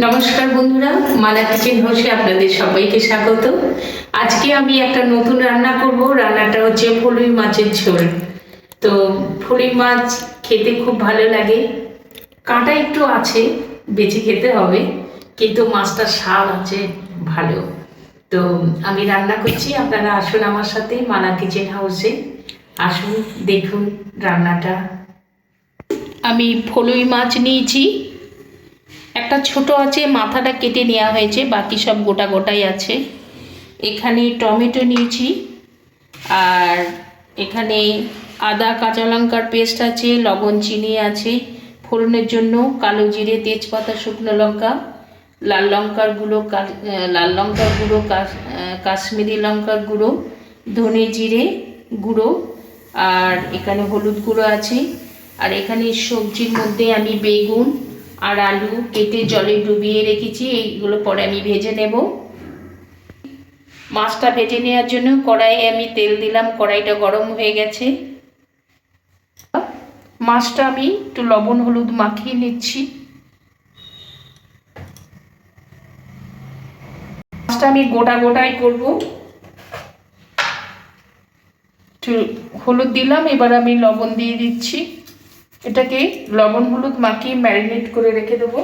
নমস্কার বন্ধুরা, মালা কিচেন হাউসে আপনাদের সবাইকে স্বাগত। আজকে আমি একটা নতুন রান্না করব। রান্নাটা হচ্ছে ফলুই মাছের ঝোল। তো ফলুই মাছ খেতে খুব ভালো লাগে, কাঁটা একটু আছে, বেছে খেতে হবে, কিন্তু মাছটা স্বাদ আছে ভালো। তো আমি রান্না করছি, আপনারা আসুন আমার সাথে মালা কিচেন হাউসে, আসুন দেখুন রান্নাটা। আমি ফলুই মাছ নিয়েছি, একটা ছোট আছে, মাথাটা কেটে নেওয়া হয়েছে, বাকি সব গোটা গোটাই আছে। এখানে টমেটো নিয়েছি, আর এখানে আদা কাঁচা লঙ্কার পেস্ট আছে, লবণ চিনি আছে, ফোড়নের জন্য কালো জিরে, তেজপাতা, শুকনো লঙ্কা, লাল লঙ্কার গুঁড়ো, কাশ্মীরি লঙ্কার গুঁড়ো, ধনে জিরে গুঁড়ো, আর এখানে হলুদ গুঁড়ো আছে। আর এখানে সবজির মধ্যে আমি বেগুন আর আলু কেটে জলে ডুবিয়ে রেখেছি, এইগুলো পরে আমি ভেজে নেব। মাছটা ভেজে নেওয়ার জন্য কড়াইয়ে আমি তেল দিলাম, কড়াইটা গরম হয়ে গেছে। মাছটা আমি একটু লবণ হলুদ মাখিয়ে নিচ্ছি। মাছটা আমি গোটা গোটাই করব। একটু হলুদ দিলাম, এবার আমি লবণ দিয়ে দিচ্ছি। এটাকে লবণ হলুদ মাখিয়ে ম্যারিনেট করে রেখে দেবো।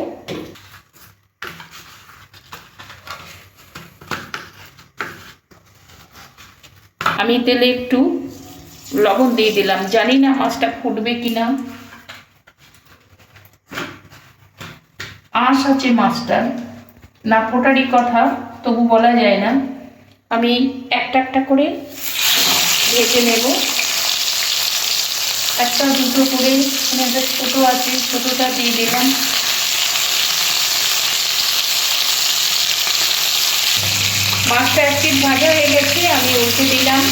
আমি তেলে একটু লবণ দিয়ে দিলাম, জানি না মাছটা ফুটবে কিনা, আঁশ আছে মাছটা, না ফোটারই কথা, তবু বলা যায় না। আমি একটা একটা করে ভেজে নেব, একটা দুটো করে। এখানে একটা ছোটো আছে, ছোটোটা দিয়ে দিলাম। মাছটা একটি ভাজা হয়ে গেছে, আমি উল্টে দিলাম।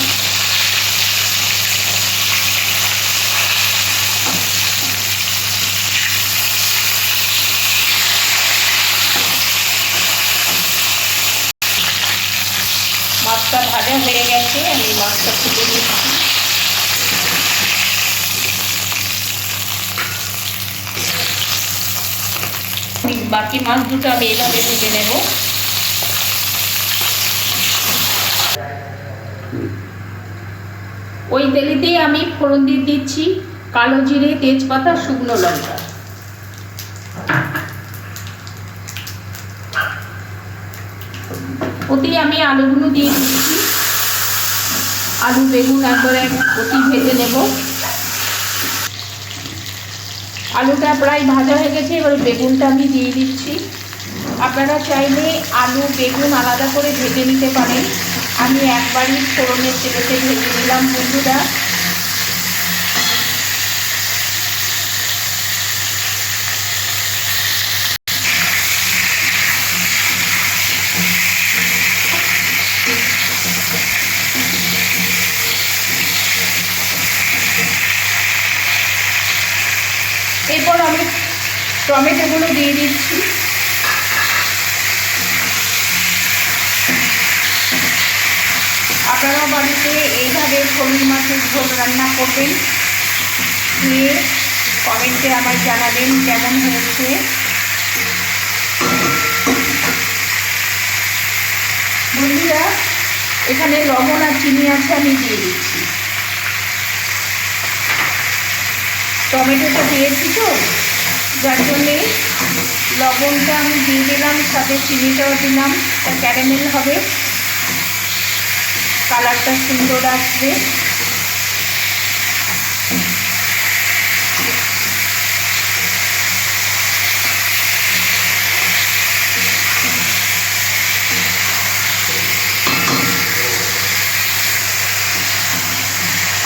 মাছটা ভাজা হয়ে গেছে, আমি মাছটা তুলে দিচ্ছি। বাকি মাছ দুটো আমি এভাবে ভেজে নেব। ওই তেলেতেই আমি ফোড়ন দিয়ে দিচ্ছি কালো জিরে, তেজপাতা, শুকনো লঙ্কা। ওতেই আমি আলুগুলো দিয়ে দিচ্ছি। আলু বেগুন একবারে ওতেই ভেজে নেব। আলুটা প্রায় ভাজা হয়ে গেছে, এবার বেগুনটা আমি দিয়ে দিচ্ছি। আপনারা চাইলে আলু বেগুন আলাদা করে ভেজে নিতে পারেন, আমি একবারই ফোড়নের তেলেতে ভেজে নিলাম বন্ধুরা। এরপর আমি টমেটোগুলো দিয়ে দিচ্ছি। আপনারাও বাড়িতে এইভাবে ফলুই মাছের ঝোল রান্না করবেন, দিয়ে কমেন্টে আমায় জানাবেন কেমন হয়েছে। বন্ধুরা, এখানে লবণ আর চিনি আছে, আমি দিয়ে দিচ্ছি। টমেটোটা দিয়েছি তো, যার জন্যে লবণটা আমি দিয়ে দিলাম, সাথে চিনিটাও দিলাম, ক্যারামেল হবে, কালারটা সুন্দর আসবে।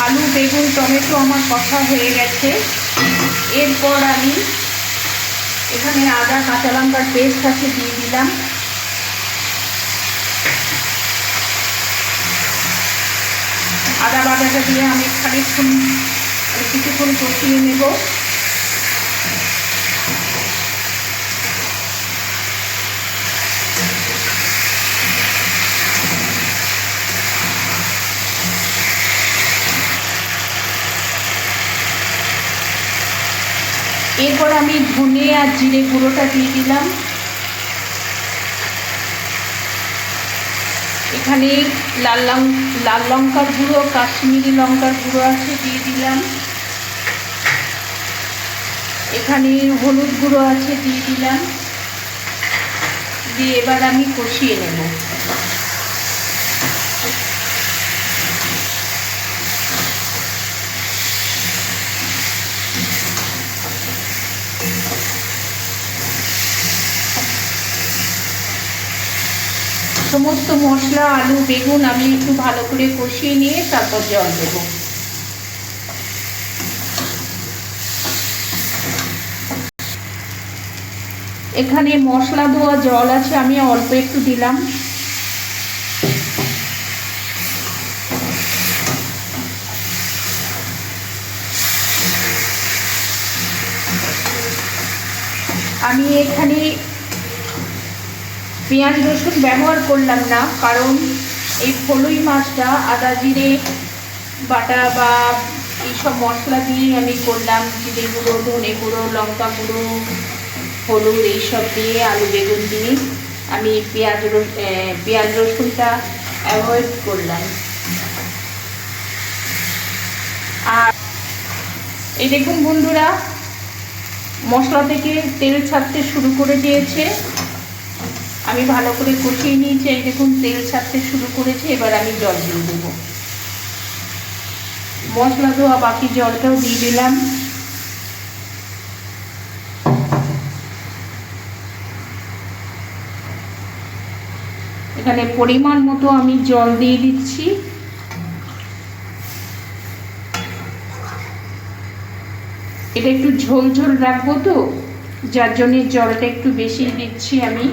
আলু বেগুন টমেটো আমার কষা হয়ে গেছে। এরপর আমি এখানে আদা কাঁচা লঙ্কার পেস্ট আছে, দিয়ে দিলাম। আদা বাটাটা দিয়ে আমি কিছুক্ষণ কষিয়ে নেব। এরপর আমি ধনে আর জিরে গুঁড়োটা দিয়ে দিলাম। এখানে লাল লঙ্কার গুঁড়ো, কাশ্মীরি লঙ্কার গুঁড়ো আছে, দিয়ে দিলাম। এখানে হলুদ গুঁড়ো আছে, দিয়ে দিলাম। দিয়ে এবার আমি কষিয়ে নেব। সমস্ত মশলা, আলু, বেগুন আমি একটু ভালো করে কষিয়ে নিয়ে তারপর জল দেব। এখানে মশলা ধোয়া জল আছে, আমি অল্প একটু দিলাম। আমি এখানে পেঁয়াজ রসুন ব্যবহার করলাম না, কারণ এই ফলুই মাছটা আদা জিরে বাটা বা এইসব মশলা দিয়েই আমি করলাম। জিরে গুঁড়ো, ধনে গুঁড়ো, লঙ্কা গুঁড়ো, হলুদ এইসব দিয়ে, আলু বেগুন দিয়ে আমি পেঁয়াজ রসুনটা অ্যাভয়েড করলাম। আর এই দেখুন বন্ধুরা, মশলা থেকে তেল ছাড়তে শুরু করে দিয়েছে। আমি ভালো করে কষিয়ে নিয়েছি, এই দেখুন তেল ছাড়তে শুরু করেছে। এবার আমি জল দিয়ে দেবো। মশলা ধোয়া বাকি জলটাও দিয়ে দিলাম। এখানে পরিমাণ মতো আমি জল দিয়ে দিচ্ছি। এটা একটু ঝোল ঝোল রাখবো তো, যার জন্য জলটা একটু বেশি দিচ্ছি আমি।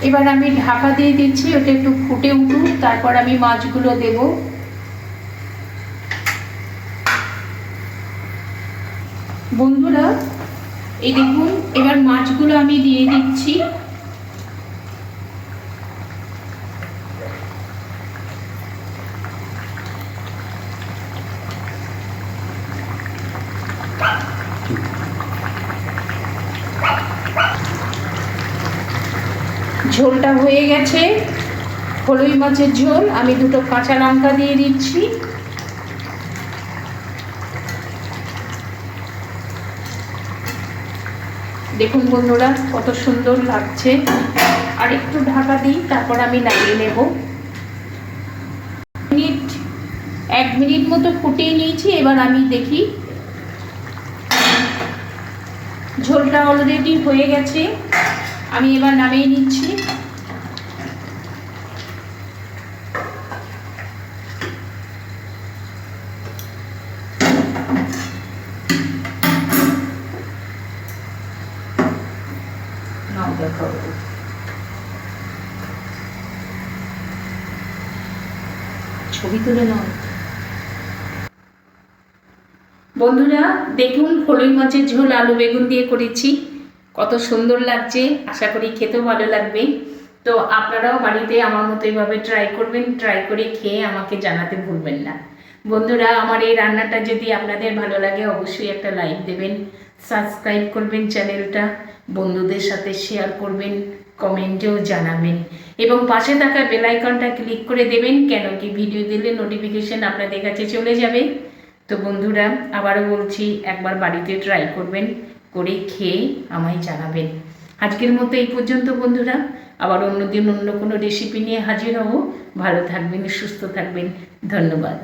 এবার আমি ঢাকা দিয়ে দিচ্ছি, ওটা একটু ফুটে উঠুক, তারপর আমি মাছগুলো দেব। বন্ধুরা এই দেখুন, এবার মাছগুলো আমি দিয়ে দিচ্ছি। ঝোলটা হয়ে গেছে, ফলুই মাছের ঝোল। আমি দুটো কাঁচা লঙ্কা দিয়ে দিচ্ছি। দেখুন বন্ধুরা কত সুন্দর লাগছে। আর একটু ঢাকা দিই, তারপর আমি নামিয়ে নেব। 1 মিনিট মতো ফুটিয়ে নিয়েছি। এবার আমি দেখি, ঝোলটা অলরেডি হয়ে গেছে। আমি এবার নামিয়ে নিচ্ছি। ছবি তুলে নাও। বন্ধুরা দেখুন, ফলুই মাছের ঝোল আলু বেগুন দিয়ে করেছি, কত সুন্দর লাগছে। আশা করি খেতেও ভালো লাগবে। তো আপনারাও বাড়িতে আমার মতো এইভাবে ট্রাই করবেন, ট্রাই করে খেয়ে আমাকে জানাতে ভুলবেন না। বন্ধুরা আমার এই রান্নাটা যদি আপনাদের ভালো লাগে অবশ্যই একটা লাইক দেবেন, সাবস্ক্রাইব করবেন চ্যানেলটা, বন্ধুদের সাথে শেয়ার করবেন, কমেন্টেও জানাবেন এবং পাশে থাকা বেল আইকনটা ক্লিক করে দেবেন, কেন কি ভিডিও দিলে নোটিফিকেশন আপনাদের কাছে চলে যাবে। তো বন্ধুরা আবারও বলছি, একবার বাড়িতে ট্রাই করবেন, করে খেয়ে আমায় জানাবেন। আজকের মতো এই পর্যন্ত বন্ধুরা, আবার অন্যদিন অন্য কোনো রেসিপি নিয়ে হাজির হব। ভালো থাকবেন, সুস্থ থাকবেন, ধন্যবাদ।